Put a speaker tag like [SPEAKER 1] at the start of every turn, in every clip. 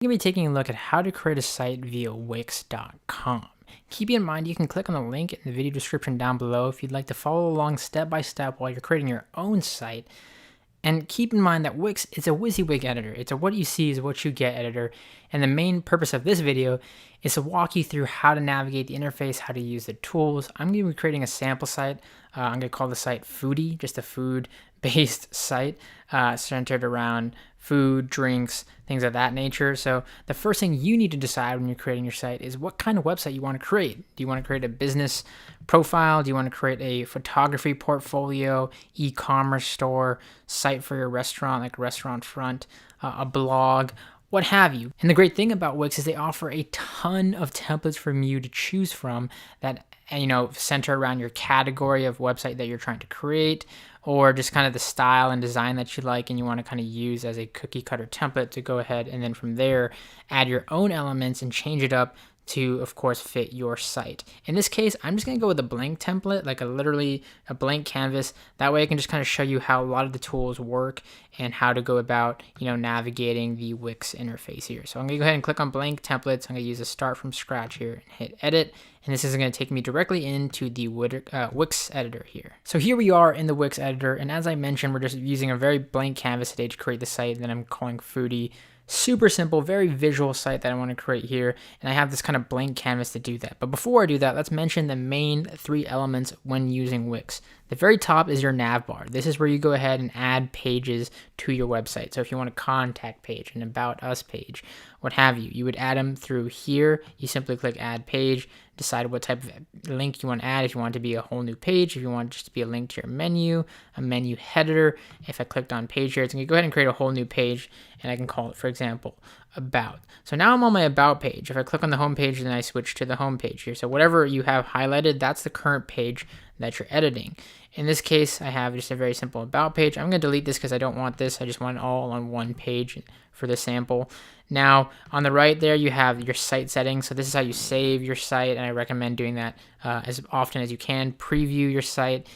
[SPEAKER 1] going to be taking a look at how to create a site via Wix.com. Keep in mind you can click on the link in the video description down below if you'd like to follow along step by step while you're creating your own site. And keep in mind that Wix is a WYSIWYG editor. It's a what you see is what you get editor. And the main purpose of this video is to walk you through how to navigate the interface, how to use the tools. I'm going to be creating a sample site. I'm going to call the site Foodie, just a food-based site centered around food, drinks, things of that nature. So the first thing you need to decide when you're creating your site is what kind of website you want to create. Do you want to create a business profile? Do you want to create a photography portfolio, e-commerce store, site for your restaurant, like Restaurant Front, a blog, what have you? And the great thing about Wix is they offer a ton of templates for you to choose from that, center around your category of website that you're trying to create, or just kind of the style and design that you like and you want to kind of use as a cookie cutter template to go ahead and then from there add your own elements and change it up to, of course, fit your site. In this case, I'm just going to go with a blank template, like literally a blank canvas. That way I can just kind of show you how a lot of the tools work and how to go about, navigating the Wix interface here. So I'm going to go ahead and click on blank templates. I'm going to use a start from scratch here and hit edit. And this is going to take me directly into the Wix editor here. So here we are in the Wix editor. And as I mentioned, we're just using a very blank canvas today to create the site that I'm calling Foodie. Super simple, very visual site that I want to create here, and I have this kind of blank canvas to do that. But before I do that, let's mention the main 3 elements when using Wix. The very top is your nav bar. This is where you go ahead and add pages to your website. So if you want a contact page, an about us page, what have you, you would add them through here. You simply click add page, decide what type of link you want to add. If you want it to be a whole new page, if you want it just to be a link to your menu, a menu header. If I clicked on page here, it's going to go ahead and create a whole new page, and I can call it, for example, about. So now I'm on my about page. If I click on the home page, then I switch to the home page here. So whatever you have highlighted, that's the current page that you're editing. In this case, I have just a very simple about page. I'm going to delete this because I don't want this. I just want it all on one page for the sample. Now, on the right there, you have your site settings. So this is how you save your site, and I recommend doing that as often as you can. Preview your site,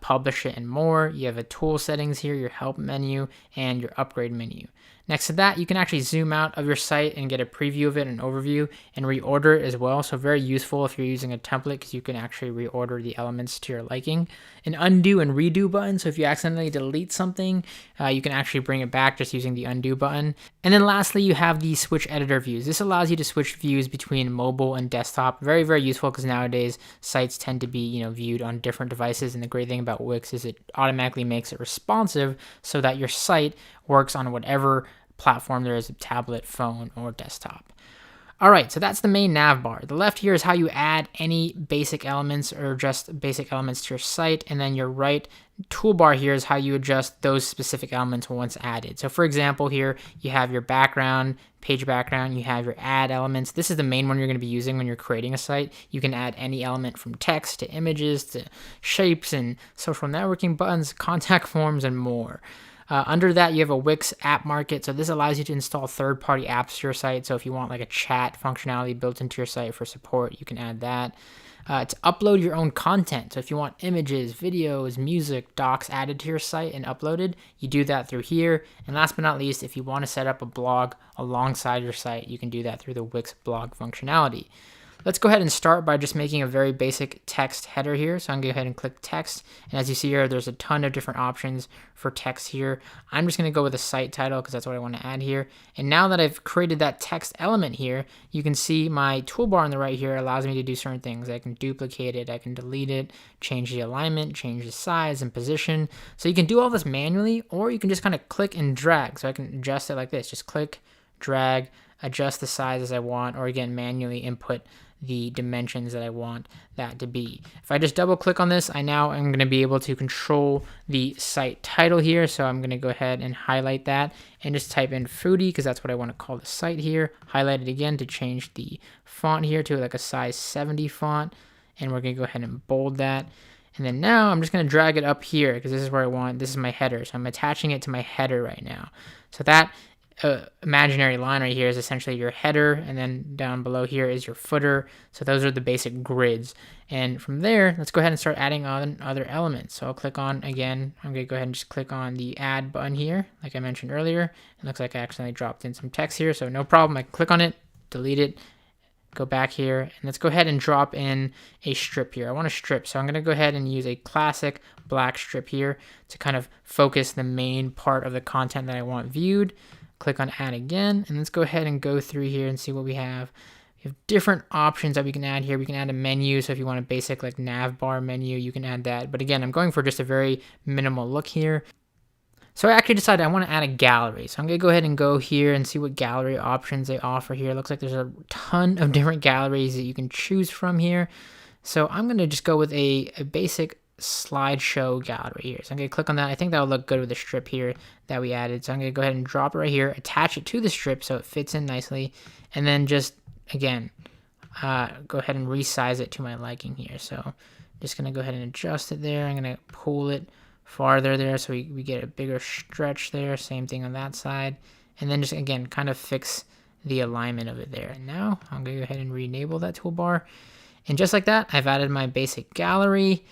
[SPEAKER 1] publish it, and more. You have a tool settings here, your help menu, and your upgrade menu. Next to that, you can actually zoom out of your site and get a preview of it, an overview, and reorder it as well. So very useful if you're using a template because you can actually reorder the elements to your liking. An undo and redo button. So if you accidentally delete something, you can actually bring it back just using the undo button. And then lastly, you have the switch editor views. This allows you to switch views between mobile and desktop. Very, very useful because nowadays sites tend to be, viewed on different devices. And the great thing about Wix is it automatically makes it responsive so that your site works on whatever platform there is, a tablet, phone, or desktop. All right, so that's the main nav bar. The left here is how you add any basic elements or just basic elements to your site. And then your right toolbar here is how you adjust those specific elements once added. So for example, here you have your background, page background, you have your add elements. This is the main one you're going to be using when you're creating a site. You can add any element from text to images to shapes and social networking buttons, contact forms, and more. Under that, you have a Wix app market. So this allows you to install third-party apps to your site. So if you want like a chat functionality built into your site for support, you can add that. To upload your own content. So if you want images, videos, music, docs added to your site and uploaded, you do that through here. And last but not least, if you want to set up a blog alongside your site, you can do that through the Wix blog functionality. Let's go ahead and start by just making a very basic text header here. So I'm going to go ahead and click text. And as you see here, there's a ton of different options for text here. I'm just going to go with a site title because that's what I want to add here. And now that I've created that text element here, you can see my toolbar on the right here allows me to do certain things. I can duplicate it, I can delete it, change the alignment, change the size and position. So you can do all this manually, or you can just kind of click and drag. So I can adjust it like this. Just click, drag, adjust the size as I want, or again, manually input the dimensions that I want that to be. If I just double click on this, I now am going to be able to control the site title here. So I'm going to go ahead and highlight that and just type in Foodie because that's what I want to call the site here. Highlight it again to change the font here to like a size 70 font. And we're going to go ahead and bold that. And then now I'm just going to drag it up here because this is where I want, this is my header. So I'm attaching it to my header right now. So that imaginary line right here is essentially your header, and then down below here is your footer. So those are the basic grids. And from there, let's go ahead and start adding on other elements. So I'll click on, again, I'm going to go ahead and just click on the add button here, like I mentioned earlier. It looks like I accidentally dropped in some text here, so no problem. I can click on it, delete it, go back here, and let's go ahead and drop in a strip here. I want a strip, so I'm going to go ahead and use a classic black strip here to kind of focus the main part of the content that I want viewed. Click on add again, and let's go ahead and go through here and see what we have. We have different options that we can add here. We can add a menu, so if you want a basic like nav bar menu, you can add that. But again, I'm going for just a very minimal look here. So I actually decided I want to add a gallery. So I'm going to go ahead and go here and see what gallery options they offer here. It looks like there's a ton of different galleries that you can choose from here. So I'm going to just go with a basic slideshow gallery here. So I'm going to click on that. I think that'll look good with the strip here that we added. So I'm going to go ahead and drop it right here, attach it to the strip so it fits in nicely, and then just, again, go ahead and resize it to my liking here. So just going to go ahead and adjust it there. I'm going to pull it farther there so we get a bigger stretch there. Same thing on that side. And then just, again, kind of fix the alignment of it there. And now I'm going to go ahead and re-enable that toolbar. And just like that, I've added my basic gallery.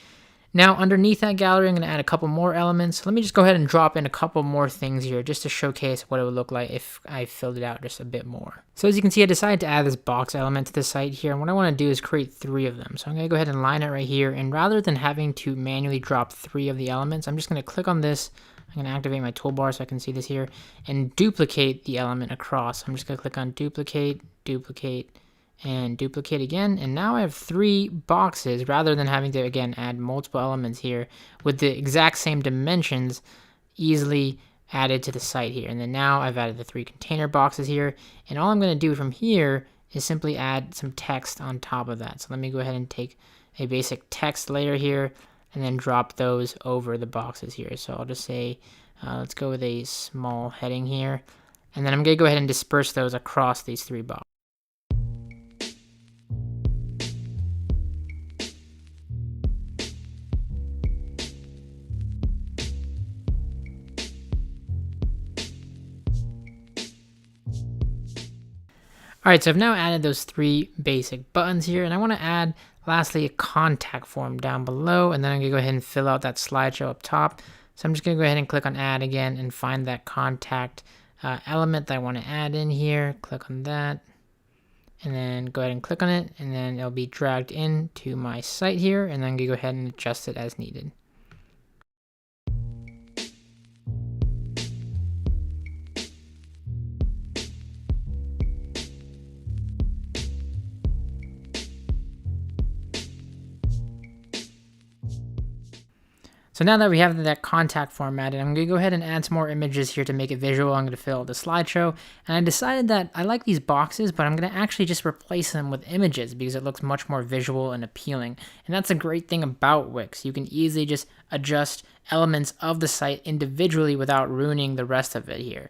[SPEAKER 1] Now, underneath that gallery, I'm going to add a couple more elements. Let me just go ahead and drop in a couple more things here just to showcase what it would look like if I filled it out just a bit more. So as you can see, I decided to add this box element to the site here. And what I want to do is create 3 of them. So I'm going to go ahead and line it right here. And rather than having to manually drop 3 of the elements, I'm just going to click on this. I'm going to activate my toolbar so I can see this here and duplicate the element across. I'm just going to click on duplicate, duplicate, and duplicate again, and now I have 3 boxes rather than having to again add multiple elements here with the exact same dimensions easily added to the site here. And then now I've added the 3 container boxes here, and all I'm going to do from here is simply add some text on top of that. So let me go ahead and take a basic text layer here and then drop those over the boxes here. So I'll just say let's go with a small heading here, and then I'm going to go ahead and disperse those across these 3 boxes. All right, so I've now added those 3 basic buttons here, and I want to add, lastly, a contact form down below, and then I'm going to go ahead and fill out that slideshow up top. So I'm just going to go ahead and click on add again and find that contact element that I want to add in here. Click on that, and then go ahead and click on it, and then it'll be dragged into my site here, and then I'm going to go ahead and adjust it as needed. So now that we have that contact formatted, I'm going to go ahead and add some more images here to make it visual. I'm going to fill out the slideshow. And I decided that I like these boxes, but I'm going to actually just replace them with images because it looks much more visual and appealing. And that's a great thing about Wix. You can easily just adjust elements of the site individually without ruining the rest of it here.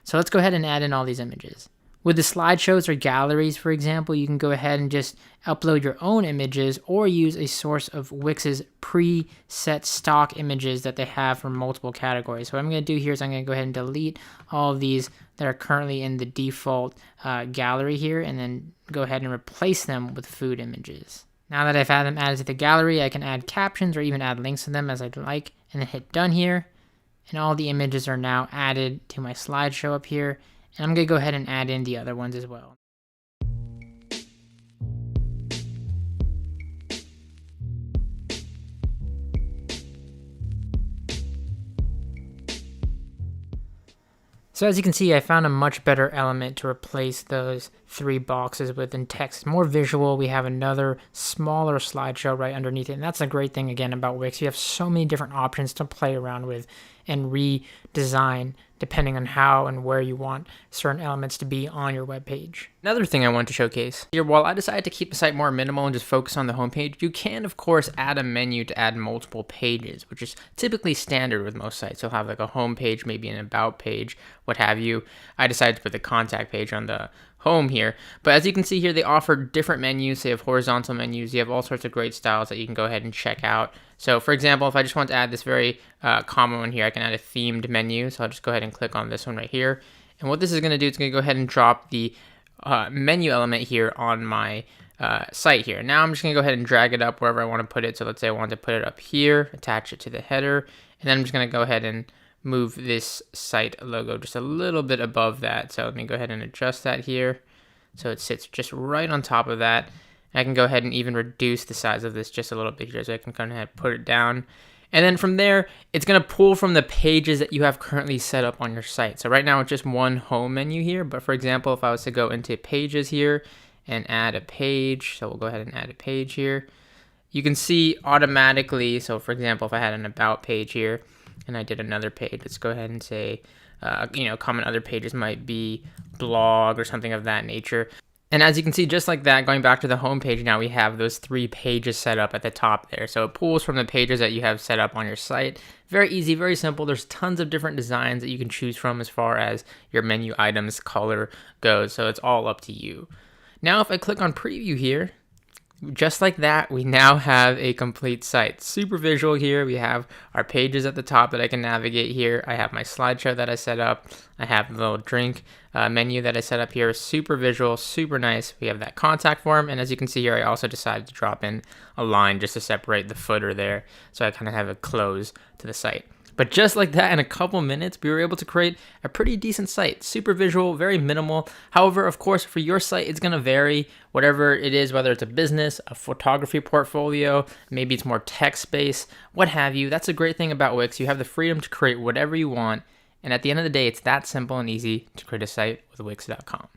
[SPEAKER 1] So let's go ahead and add in all these images. With the slideshows or galleries, for example, you can go ahead and just upload your own images or use a source of Wix's preset stock images that they have for multiple categories. So what I'm going to do here is I'm going to go ahead and delete all of these that are currently in the default gallery here, and then go ahead and replace them with food images. Now that I've had them added to the gallery, I can add captions or even add links to them as I'd like, and then hit done here. And all the images are now added to my slideshow up here. And I'm going to go ahead and add in the other ones as well. So as you can see, I found a much better element to replace those 3 boxes with in text. More visual. We have another smaller slideshow right underneath it. And that's a great thing, again, about Wix. You have so many different options to play around with and redesign depending on how and where you want certain elements to be on your web page. Another thing I want to showcase here, while I decided to keep the site more minimal and just focus on the homepage, you can, of course, add a menu to add multiple pages, which is typically standard with most sites. You'll have like a home page, maybe an about page, what have you. I decided to put the contact page on the home here, but as you can see here, they offer different menus. They have horizontal menus. You have all sorts of great styles that you can go ahead and check out. So for example, if I just want to add this very common one here, I can add a themed menu. So I'll just go ahead and click on this one right here. And what this is going to do, it's going to go ahead and drop the menu element here on my site here. Now I'm just going to go ahead and drag it up wherever I want to put it. So let's say I want to put it up here, attach it to the header, and then I'm just going to go ahead and move this site logo just a little bit above that. So let me go ahead and adjust that here so it sits just right on top of that. I can go ahead and even reduce the size of this just a little bit here, so I can kind of put it down. And then from there, it's going to pull from the pages that you have currently set up on your site. So right now it's just one home menu here, but for example, if I was to go into pages here and add a page, so we'll go ahead and add a page here, you can see automatically, so for example, if I had an about page here and I did another page, let's go ahead and say, common other pages might be blog or something of that nature. And as you can see, just like that, going back to the home page, now we have those 3 pages set up at the top there. So it pulls from the pages that you have set up on your site. Very easy, very simple. There's tons of different designs that you can choose from as far as your menu items color goes. So it's all up to you. Now, if I click on preview here, just like that, we now have a complete site. Super visual here. We have our pages at the top that I can navigate here. I have my slideshow that I set up. I have the little drink menu that I set up here. Super visual, super nice. We have that contact form. And as you can see here, I also decided to drop in a line just to separate the footer there. So I kind of have a close to the site. But just like that, in a couple minutes, we were able to create a pretty decent site. Super visual, very minimal. However, of course, for your site, it's going to vary, whatever it is, whether it's a business, a photography portfolio, maybe it's more text-based, what have you. That's a great thing about Wix. You have the freedom to create whatever you want. And at the end of the day, it's that simple and easy to create a site with Wix.com.